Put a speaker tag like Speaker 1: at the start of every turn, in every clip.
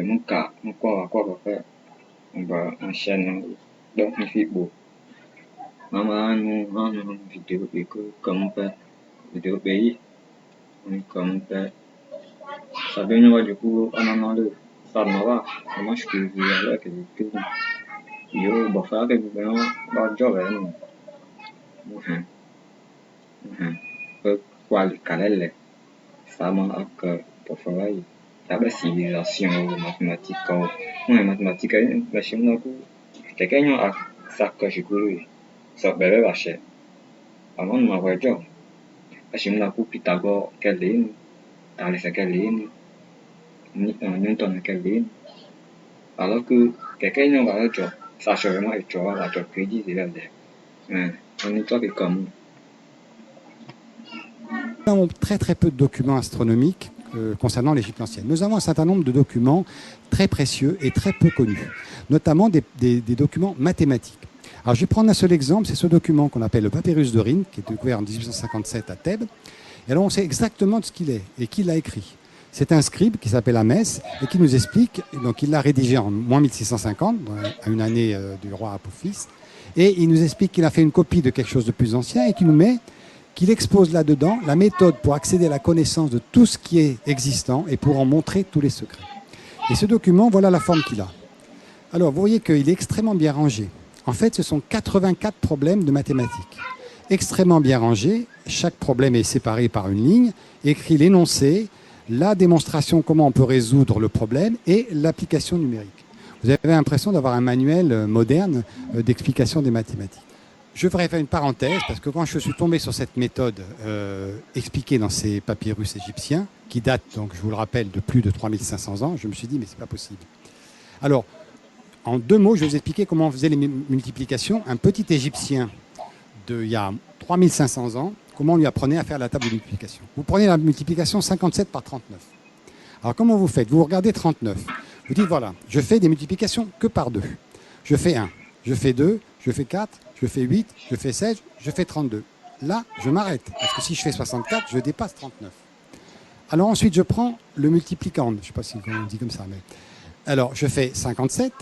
Speaker 1: mon cas, mon corps, à quoi faire, on va enchaîner, donc il fait beau. Maman, nous, vidéo, comme faire, vidéo pays, comme faire, ça vient du coup, on en a le, ça ne va, moi je suis avec les tout, yo, bon, faire que vous voyez, bah, job, non, qual calelle, ça m'a que, pour faire, la civilisation, mathématiques, ouais, mathématiques, la chimie, quelqu'un a ça que j'ai couru, ça bébé va cher, avant de m'avoir job. Achimna ku Pythagore kelin, Thales kelin, Newton kelin. Alors que quelqu'un n'a pas de job, ça seulement est job, la job crédit, c'est là. Mais on est toi qui comme.
Speaker 2: Nous avons très très peu de documents astronomiques concernant l'Égypte ancienne. Nous avons un certain nombre de documents très précieux et très peu connus, notamment des documents mathématiques. Alors je vais prendre un seul exemple, c'est ce document qu'on appelle le papyrus de Rhind, qui est découvert en 1857 à Thèbes. Et alors on sait exactement de ce qu'il est et qui l'a écrit. C'est un scribe qui s'appelle Hamès et qui nous explique, donc il l'a rédigé en moins 1650, à une année du roi Apophis, et il nous explique qu'il a fait une copie de quelque chose de plus ancien et qu'il expose là-dedans la méthode pour accéder à la connaissance de tout ce qui est existant et pour en montrer tous les secrets. Et ce document, voilà la forme qu'il a. Alors vous voyez qu'il est extrêmement bien rangé. En fait, ce sont 84 problèmes de mathématiques. Extrêmement bien rangés, chaque problème est séparé par une ligne, écrit l'énoncé, la démonstration comment on peut résoudre le problème et l'application numérique. Vous avez l'impression d'avoir un manuel moderne d'explication des mathématiques. Je voudrais faire une parenthèse parce que quand je suis tombé sur cette méthode expliquée dans ces papyrus égyptiens, qui datent, donc, je vous le rappelle, de plus de 3500 ans, je me suis dit mais c'est pas possible. Alors, en 2 mots, je vais vous expliquer comment on faisait les multiplications. Un petit Égyptien il y a 3500 ans, comment on lui apprenait à faire la table de multiplication. Vous prenez la multiplication 57 par 39. Alors comment vous faites? Vous regardez 39. Vous dites voilà, je fais des multiplications que par 2. Je fais 1, je fais 2, je fais 4, je fais 8, je fais 16, je fais 32. Là, je m'arrête, parce que si je fais 64, je dépasse 39. Alors ensuite, je prends le multiplicand. Je ne sais pas si on dit comme ça, mais... Alors, je fais 57,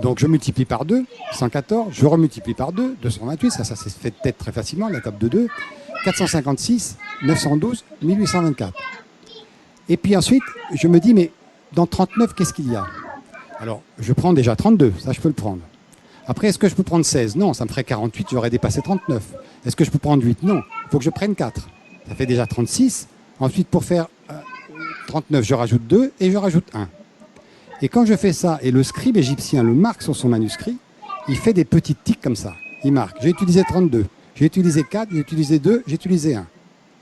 Speaker 2: donc je multiplie par 2, 114, je remultiplie par 2, 228, ça s'est fait peut-être très facilement, la table de 2, 456, 912, 1824. Et puis ensuite, je me dis, mais dans 39, qu'est-ce qu'il y a? Alors, je prends déjà 32, ça je peux le prendre. Après, est-ce que je peux prendre 16? Non, ça me ferait 48, j'aurais dépassé 39. Est-ce que je peux prendre 8? Non, il faut que je prenne 4. Ça fait déjà 36. Ensuite, pour faire 39, je rajoute 2 et je rajoute 1. Et quand je fais ça, et le scribe égyptien le marque sur son manuscrit, il fait des petites tics comme ça. Il marque, j'ai utilisé 32, j'ai utilisé 4, j'ai utilisé 2, j'ai utilisé 1.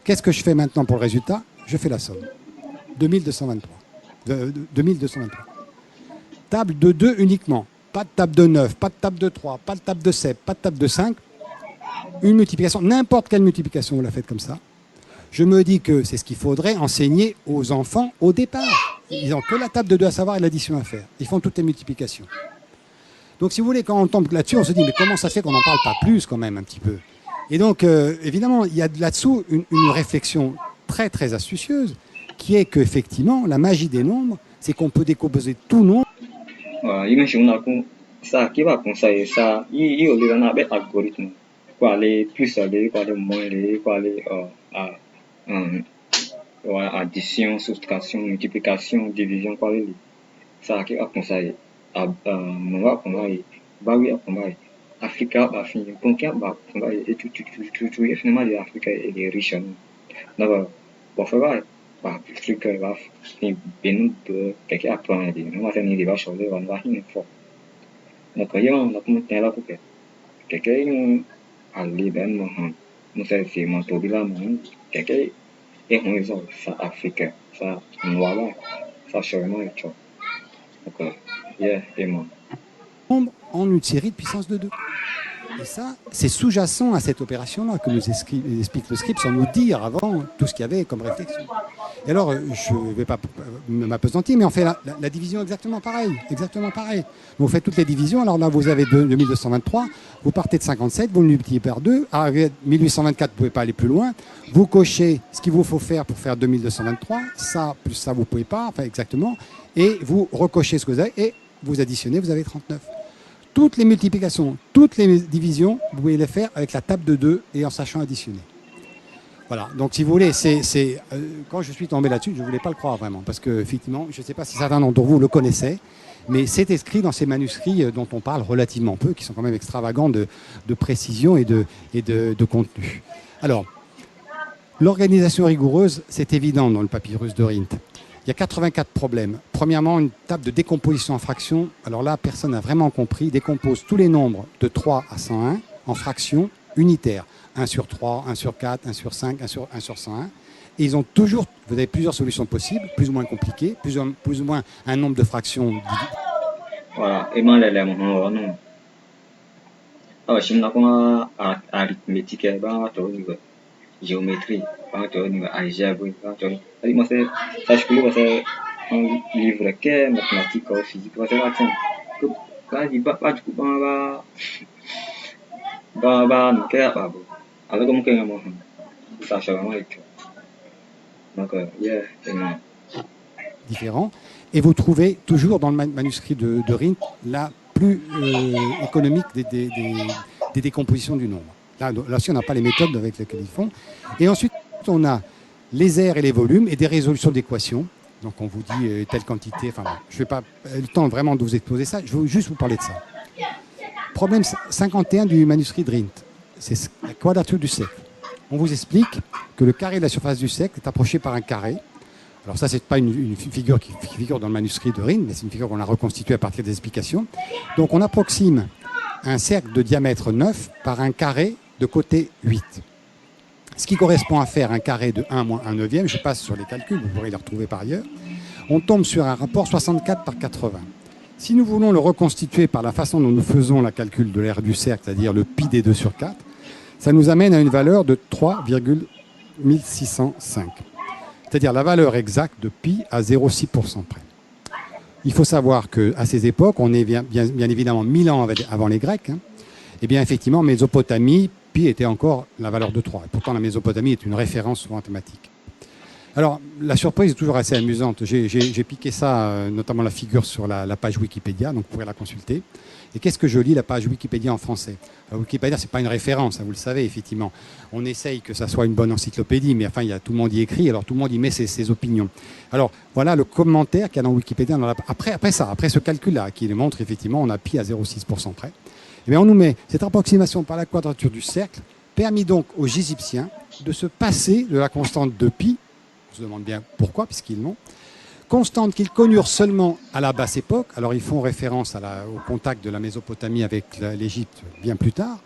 Speaker 2: Qu'est-ce que je fais maintenant pour le résultat? Je fais la somme. 2223. 2223. Table de 2 uniquement. Pas de table de 9, pas de table de 3, pas de table de 7, pas de table de 5. Une multiplication, n'importe quelle multiplication, vous la faites comme ça. Je me dis que c'est ce qu'il faudrait enseigner aux enfants au départ. Ils n'ont que la table de 2 à savoir et l'addition à faire. Ils font toutes les multiplications. Donc si vous voulez, quand on tombe là-dessus, on se dit mais comment ça fait qu'on n'en parle pas plus quand même un petit peu? Et donc évidemment, il y a là-dessous une réflexion très très astucieuse qui est qu'effectivement, la magie des nombres, c'est qu'on peut décomposer tout nombre.
Speaker 1: Imagine ça qui va conseiller ça, il y a un algorithme. Quoi aller plus aller, quoi aller moins aller, quoi aller addition, soustraction, multiplication, division, quoi aller. Ça qui va conseiller. Nous va conseiller. Bah oui, conseiller. Africa va finir. Pour qu'il va conseiller. Et tout, finalement, l'Afrique est riche. Donc, pour faire Afrique va finir bien de quelqu'un apprend à dire. Nous va finir les vaches, on va finir fort. Donc, il y a un document là pour que quelqu'un ali ben mo se si mo to bila mo quelqu'un et on les a ça africain ça noir ça sûrement est chaud donc yeah et moi
Speaker 2: en une série de puissance de 2. Et ça, c'est sous-jacent à cette opération-là que nous explique le script sans nous dire avant tout ce qu'il y avait comme réflexion. Et alors, je ne vais pas m'appesantir, mais on fait la division exactement pareil. Exactement pareil. Vous faites toutes les divisions. Alors là, vous avez 2223. Vous partez de 57, vous le multipliez par 2. Arrivé à 1824, vous ne pouvez pas aller plus loin. Vous cochez ce qu'il vous faut faire pour faire 2223. Ça, plus ça, vous ne pouvez pas. Enfin, exactement. Et vous recochez ce que vous avez et vous additionnez, vous avez 39. Toutes les multiplications, toutes les divisions, vous pouvez les faire avec la table de 2 et en sachant additionner. Voilà, donc si vous voulez, quand je suis tombé là-dessus, je ne voulais pas le croire vraiment, parce qu'effectivement, je ne sais pas si certains d'entre vous le connaissaient, mais c'est écrit dans ces manuscrits dont on parle relativement peu, qui sont quand même extravagants de précision et de contenu. Alors, l'organisation rigoureuse, c'est évident dans le papyrus de Rhind. Il y a 84 problèmes. Premièrement, une table de décomposition en fractions. Alors là, personne n'a vraiment compris. Décompose tous les nombres de 3 à 101 en fractions unitaires. 1 sur 3, 1 sur 4, 1 sur 5, 1 sur 101. Et ils ont toujours, vous avez plusieurs solutions possibles, plus ou moins compliquées, plus ou moins un nombre de fractions.
Speaker 1: Voilà, et moi, non. Alors, je suis arithmétique, géométrie, algèbre, moi, ça, je peux passer un livre qui est mathématique ou physique, c'est l'accent. Là, il va pas du coup, nous, qu'est-ce que alors, comment ça, je vais donc,
Speaker 2: différents. Et vous trouvez toujours dans le manuscrit de Rhind la plus économique des décompositions du nombre. Là aussi, on n'a pas les méthodes avec lesquelles ils font. Et ensuite, on a les aires et les volumes et des résolutions d'équations. Donc, on vous dit telle quantité. Enfin, je ne vais pas le temps vraiment de vous exposer ça. Je veux juste vous parler de ça. Problème 51 du manuscrit de Rhind. C'est la quadrature du cercle. On vous explique que le carré de la surface du cercle est approché par un carré. Alors ça, ce n'est pas une figure qui figure dans le manuscrit de Rhind, mais c'est une figure qu'on a reconstituée à partir des explications. Donc on approxime un cercle de diamètre 9 par un carré de côté 8. Ce qui correspond à faire un carré de 1 moins 1 neuvième. Je passe sur les calculs, vous pourrez les retrouver par ailleurs. On tombe sur un rapport 64 par 80. Si nous voulons le reconstituer par la façon dont nous faisons la calcul de l'aire du cercle, c'est-à-dire le pi des 2 sur 4, ça nous amène à une valeur de 3,1605. C'est-à-dire la valeur exacte de pi à 0,6% près. Il faut savoir qu'à ces époques, on est bien évidemment 1000 ans avant les Grecs, et bien effectivement, en Mésopotamie, pi était encore la valeur de 3. Et pourtant, la Mésopotamie est une référence mathématique. Alors, la surprise est toujours assez amusante. J'ai piqué ça, notamment la figure sur la page Wikipédia, donc vous pourrez la consulter. Et qu'est-ce que je lis, la page Wikipédia en français? Wikipédia, ce n'est pas une référence, vous le savez, effectivement. On essaye que ça soit une bonne encyclopédie, mais enfin, tout le monde y écrit, alors tout le monde y met ses opinions. Alors, voilà le commentaire qu'il y a dans Wikipédia. Après ce calcul-là, qui montre, effectivement, on a pi à 0,6% près. Eh bien, on nous met cette approximation par la quadrature du cercle, permis donc aux Égyptiens de se passer de la constante de pi. On se demande bien pourquoi, puisqu'ils l'ont. Constante qu'ils connurent seulement à la basse époque. Alors, ils font référence au contact de la Mésopotamie avec l'Égypte bien plus tard.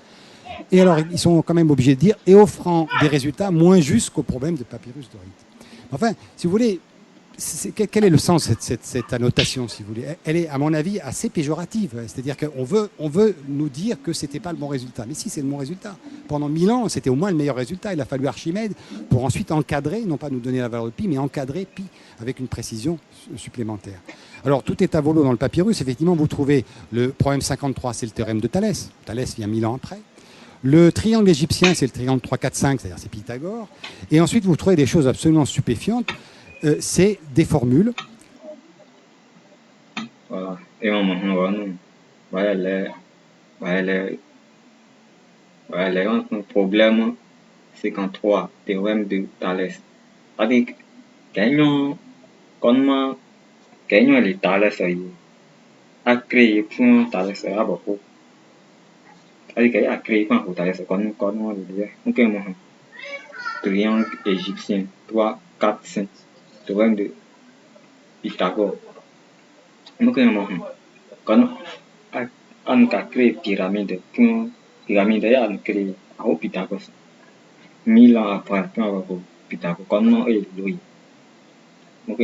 Speaker 2: Et alors, ils sont quand même obligés de dire, et offrant des résultats moins justes qu'au problème de papyrus de Rhind. Enfin, si vous voulez, quel est le sens de cette annotation, si vous voulez? Elle est, à mon avis, assez péjorative. C'est-à-dire qu'on veut nous dire que ce n'était pas le bon résultat. Mais si, c'est le bon résultat. Pendant 1000 ans, c'était au moins le meilleur résultat. Il a fallu Archimède pour ensuite encadrer, non pas nous donner la valeur de pi, mais encadrer pi avec une précision supplémentaire. Alors, tout est à volo dans le papyrus. Effectivement, vous trouvez le problème 53, c'est le théorème de Thalès. Thalès vient 1000 ans après. Le triangle égyptien, c'est le triangle 3, 4, 5, c'est-à-dire c'est Pythagore. Et ensuite, vous trouvez des choses absolument stupéfiantes. C'est des formules.
Speaker 1: Voilà. Et le problème 53, théorème de Thalès. C'est-à-dire, comment les Thalès a créé pour Thalès à beaucoup. C'est-à-dire, a créé pour Thalès, comment le dire. Donc, triangle égyptien, 3, 4, 5. Théorème de Pythagore. Donc, quand on a créé pyramide, pyramide a créé à Pythagore. 1000 ans après, Pythagore, comment est lui? Donc,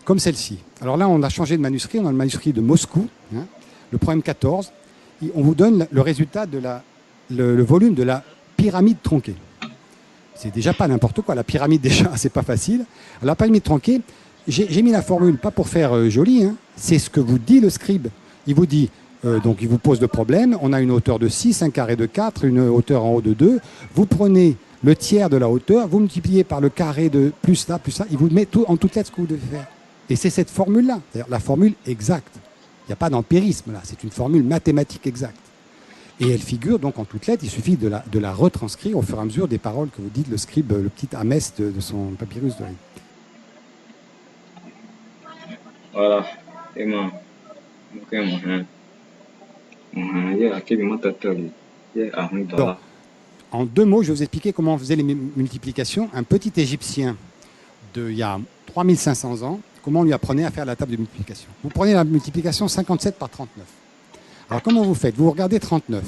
Speaker 2: comme celle-ci. Alors là, on a changé de manuscrit. On a le manuscrit de Moscou, le problème 14. On vous donne le résultat de le volume de la pyramide tronquée. C'est déjà pas n'importe quoi. La pyramide, déjà, c'est pas facile. Alors, la pyramide tronquée, j'ai mis la formule, pas pour faire joli, hein, c'est ce que vous dit le scribe. Il vous dit, donc il vous pose le problème, on a une hauteur de 6, un carré de 4, une hauteur en haut de 2. Vous prenez le tiers de la hauteur, vous multipliez par le carré de plus ça, il vous met tout, en toutes lettres ce que vous devez faire. Et c'est cette formule-là, c'est-à-dire la formule exacte. Il n'y a pas d'empirisme là, c'est une formule mathématique exacte. Et elle figure donc en toutes lettres, il suffit de la retranscrire au fur et à mesure des paroles que vous dites le scribe, le petit Amès de son papyrus de riz.
Speaker 1: Voilà. Et moi,
Speaker 2: Donc, en 2 mots, je vais vous expliquer comment on faisait les multiplications. Un petit Égyptien d'il y a 3500 ans, comment on lui apprenait à faire la table de multiplication. Vous prenez la multiplication 57 par 39. Alors comment vous faites? Vous regardez 39.